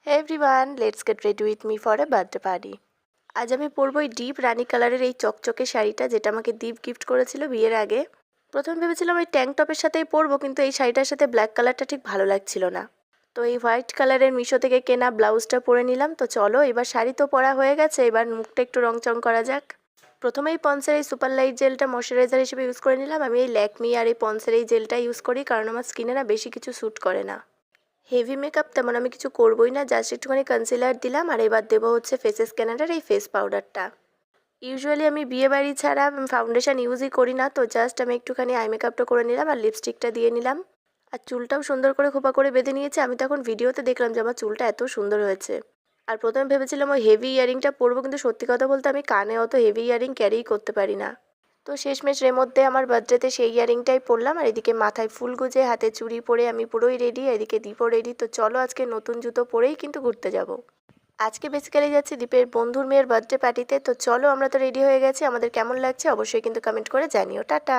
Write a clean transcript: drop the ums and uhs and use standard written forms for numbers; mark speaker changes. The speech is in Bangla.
Speaker 1: Hey everyone, let's get ready with me for a birthday party. আজ আমি পরবো এই ডিপ রানী কালারের এই চকচকে শাড়িটা, যেটা আমাকে দীপ গিফট করেছিল বিয়ের আগে। প্রথমে ভেবেছিলাম ওই ট্যাঙ্ক টপের সাথেই পরবো, কিন্তু এই শাড়িটার সাথে ব্ল্যাক কালারটা ঠিক ভালো লাগছিল না। তো এই হোয়াইট কালারের মিশো থেকে কেনা ব্লাউজটা পরে নিলাম। তো চলো, এবার শাড়ি তো পরা হয়ে গেছে, এবার মুখটা একটু রংচং করা যাক। প্রথমেই পন্সের এই সুপার লাইট জেলটা ময়শ্চারাইজার হিসেবে ইউজ করে নিলাম। আমি এই ল্যাকমি আর এই পন্সের এই জেলটা ইউজ করি, কারণ আমার স্কিনে না বেশি কিছু স্যুট করে না। হেভি মেকআপ তেমন আমি কিছু করবোই না, জাস্ট একটুখানি কনসিলার দিলাম। আর এবার দেবো হচ্ছে ফেসেস ক্যানাডার এই ফেস পাউডারটা। ইউজুয়ালি আমি বিয়ে বাড়ি ছাড়া ফাউন্ডেশন ইউজই করি না, তো জাস্ট আমি একটুখানি আই মেকআপটা করে নিলাম আর লিপস্টিকটা দিয়ে নিলাম। আর চুলটাও সুন্দর করে খোপা করে বেঁধে নিয়েছি। আমি তখন ভিডিওতে দেখলাম যে আমার চুলটা এত সুন্দর হয়েছে। আর প্রথমে ভেবেছিলাম ওই হেভি ইয়ারিংটা পরবো, কিন্তু সত্যি কথা বলতে আমি কানে অত হেভি ইয়ারিং ক্যারিই করতে পারি না। তো শেষমেশ এর মধ্যে আমার বার্থডেতে সেই ইয়ারিংটাই পরলাম। আর এদিকে মাথায় ফুল গুজে হাতে চুড়ি পরে আমি পুরোই রেডি, এদিকে দীপও রেডি। তো চলো, আজকে নতুন জুতো পরেই কিন্তু ঘুরতে যাব। আজকে বেসিক্যালি যাচ্ছি দীপের বন্ধুর মেয়ের বার্থডে পার্টিতে। তো চলো, আমরা তো রেডি হয়ে গেছি, আমাদের কেমন লাগছে অবশ্যই কিন্তু কমেন্ট করে জানিও। টাটা।